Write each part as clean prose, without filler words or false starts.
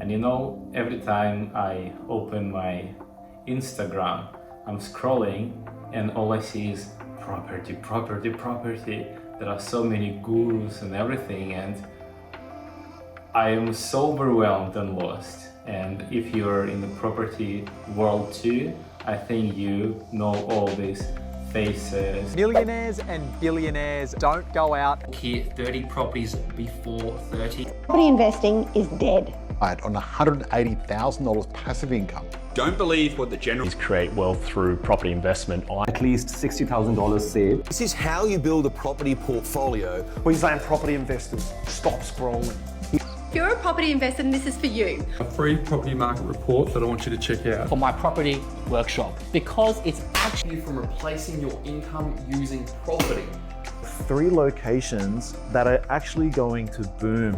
And you know, every time I open my Instagram, I'm scrolling and all I see is property, property, property. There are so many gurus and everything, and I am so overwhelmed and lost. And if you're in the property world too, I think you know all these faces. Millionaires and billionaires don't go out. Here, 30 properties before 30. Property investing is dead. On $180,000 passive income. Don't believe what the generals create wealth through property investment. At least $60,000 saved. This is how you build a property portfolio. We saying property investors, stop scrolling. If you're a property investor, then this is for you. A free property market report that I want you to check out. For my property workshop, because it's actually From replacing your income using property. 3 locations that are actually going to boom.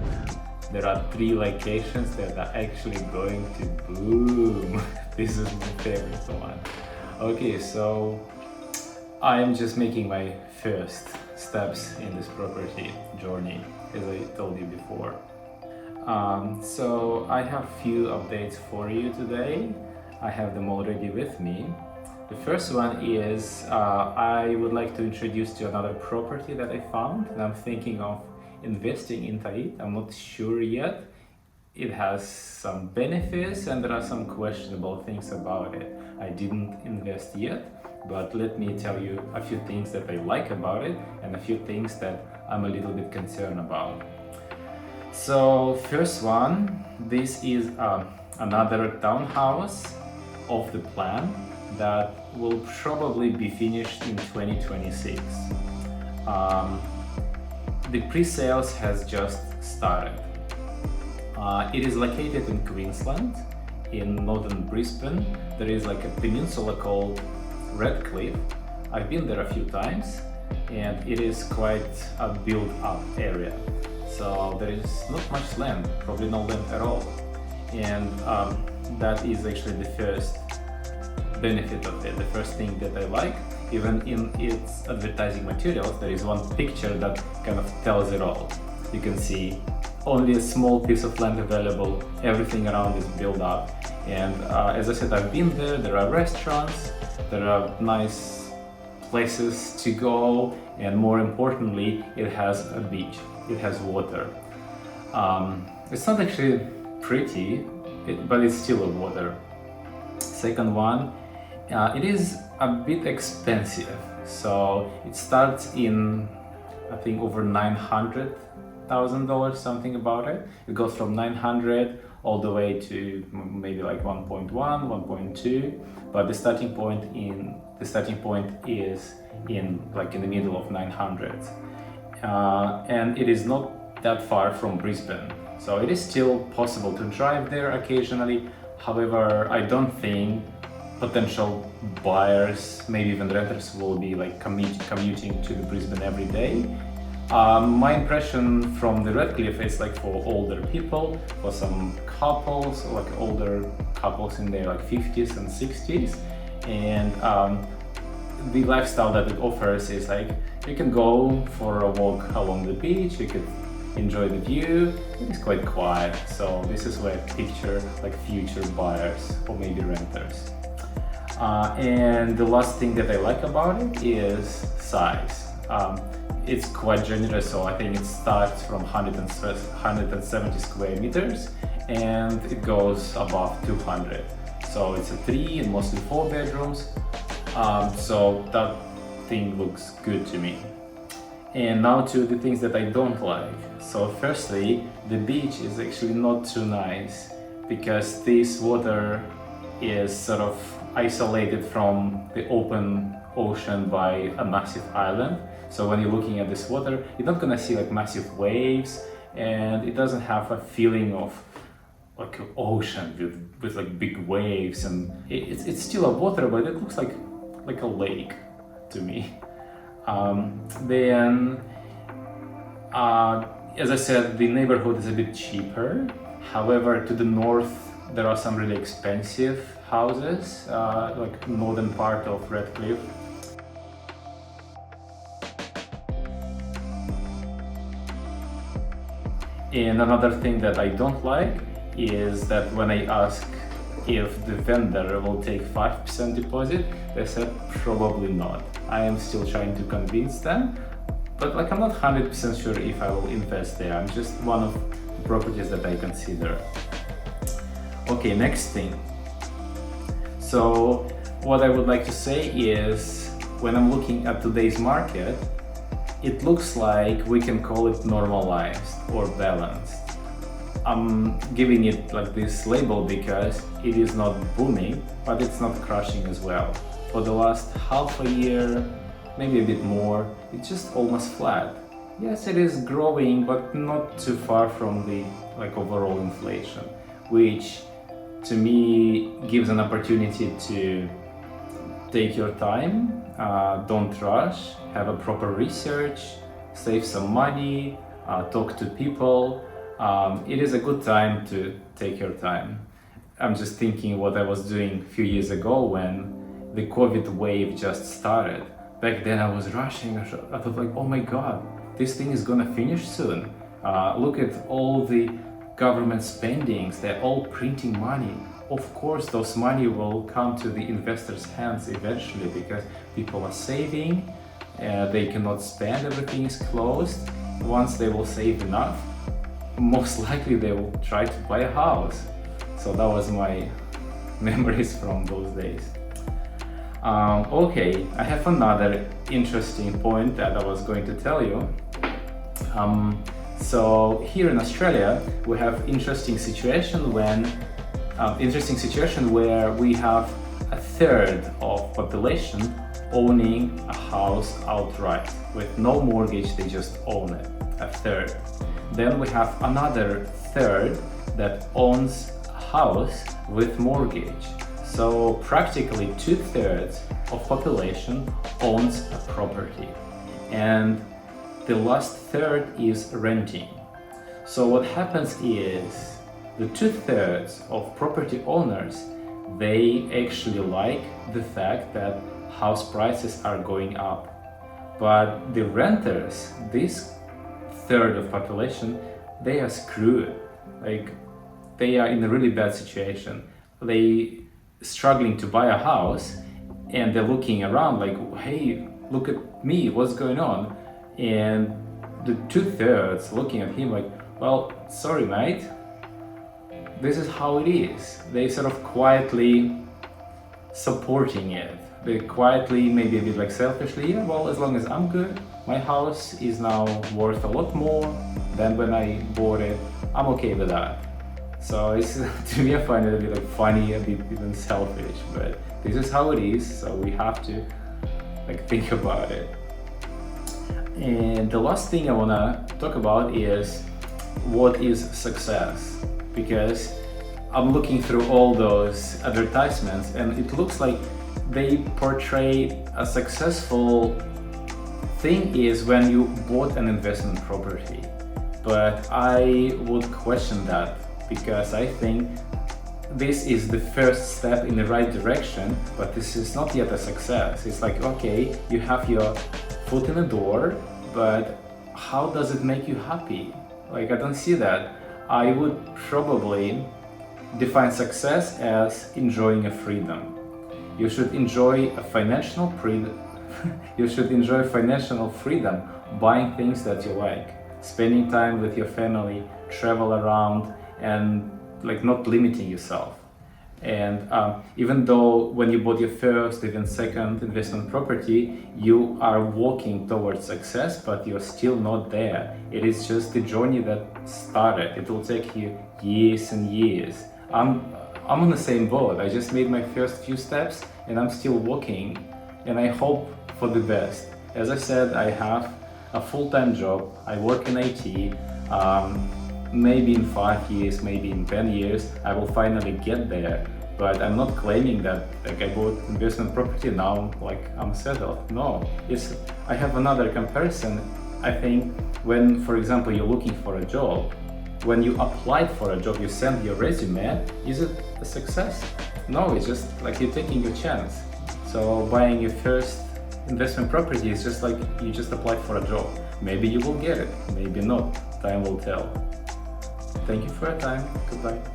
There are 3 locations that are actually going to boom. This is my favorite one. Okay, so I am just making my first steps in this property journey, as I told you before. So I have few updates for you today. I have them already with me. The first one is I would like to introduce you another property that I found, and I'm thinking of investing into it. I'm not sure yet. It has some benefits and there are some questionable things about it. I didn't invest yet, but let me tell you a few things that I like about it and a few things that I'm a little bit concerned about. So first one, this is another townhouse of the plan that will probably be finished in 2026. The pre-sales has just started. It is located in Queensland, in northern Brisbane. There is like a peninsula called Redcliffe. I've been there a few times and it is quite a built-up area. So there is not much land, probably no land at all. And that is actually the first benefit of it, the first thing that I like. Even in its advertising materials, there is one picture that kind of tells it all. You can see only a small piece of land available, everything around is built up. And as I said, I've been there, there are restaurants, there are nice places to go, and more importantly, it has a beach, it has water. It's not actually pretty, but it's still a water. Second one, it is a bit expensive, so it starts in I think over $900,000, something about it. It goes from 900 all the way to maybe like 1.1, 1.2, but the starting point is in the middle of 900s, and it is not that far from Brisbane, so it is still possible to drive there occasionally. However, I don't think potential buyers, maybe even renters, will be like commuting to Brisbane every day. My impression from the Redcliffe is like for older people, for some couples, like older couples in their like 50s and 60s, and the lifestyle that it offers is like you can go for a walk along the beach, you could enjoy the view. It's quite quiet, so this is where I picture like future buyers or maybe renters. And the last thing that I like about it is size. It's quite generous, so I think it starts from 170 square meters and it goes above 200. So it's a 3 and mostly 4 bedrooms. So that thing looks good to me. And now to the things that I don't like. So firstly, the beach is actually not too nice because this water is sort of isolated from the open ocean by a massive island. So when you're looking at this water, you're not gonna see like massive waves, and it doesn't have a feeling of like an ocean with like big waves, and it's still a water, but it looks like a lake to me. Then as I said, the neighborhood is a bit cheaper. However, to the north there are some really expensive houses, like northern part of Redcliffe. And another thing that I don't like is that when I ask if the vendor will take 5% deposit, they said probably not. I am still trying to convince them, but like I'm not 100% sure if I will invest there. I'm just one of the properties that I consider. Okay, next thing. So what I would like to say is, when I'm looking at today's market, it looks like we can call it normalized or balanced. I'm giving it like this label because it is not booming, but it's not crashing as well. For the last half a year, maybe a bit more, it's just almost flat. Yes, it is growing, but not too far from the overall inflation, which to me gives an opportunity to take your time, don't rush, have a proper research, save some money, talk to people. It is a good time to take your time. I'm just thinking what I was doing a few years ago when the COVID wave just started. Back then I was rushing. I thought like, oh my God, this thing is gonna finish soon. Look at all the government spendings, they're all printing money. Of course, those money will come to the investors' hands eventually because people are saving, they cannot spend, everything is closed. Once they will save enough, most likely they will try to buy a house. So that was my memories from those days. Okay, I have another interesting point that I was going to tell you. So here in Australia, we have interesting situation where we have a third of population owning a house outright with no mortgage, they just own it, a third. Then we have another third that owns a house with mortgage. So practically 2/3 of population owns a property, and the last third is renting. So what happens is the 2/3 of property owners, they actually like the fact that house prices are going up. But the renters, this third of population, they are screwed. Like, they are in a really bad situation. They struggling to buy a house and they're looking around like, hey, look at me, what's going on? And the 2/3 looking at him like, well, sorry mate, this is how it is. They sort of quietly supporting it. They quietly, maybe a bit like selfishly, yeah, well, as long as I'm good, my house is now worth a lot more than when I bought it, I'm okay with that. So it's, to me, I find it a bit like funny, a bit even selfish, but this is how it is, so we have to think about it. And the last thing I wanna talk about is what is success, because I'm looking through all those advertisements and it looks like they portray a successful thing is when you bought an investment property. But I would question that, because I think this is the first step in the right direction, but this is not yet a success. It's like, okay, you have your foot in the door, but how does it make you happy? Like, I don't see that. I would probably define success as enjoying a freedom. You should enjoy a financial freedom. You should enjoy financial freedom, buying things that you like, spending time with your family, travel around, and not limiting yourself. And even though when you bought your first, even second investment property, you are walking towards success, but you're still not there. It is just the journey that started. It will take you years and years. I'm on the same boat. I just made my first few steps and I'm still walking, and I hope for the best. As I said, I have a full-time job. I work in IT. Maybe in 5 years, maybe in 10 years, I will finally get there. But I'm not claiming that I bought investment property now, I'm settled. No, I have another comparison. I think when, for example, you're looking for a job, when you applied for a job, you send your resume, is it a success? No, it's just you're taking your chance. So buying your first investment property is just like you just applied for a job. Maybe you will get it, maybe not. Time will tell. Thank you for your time. Goodbye.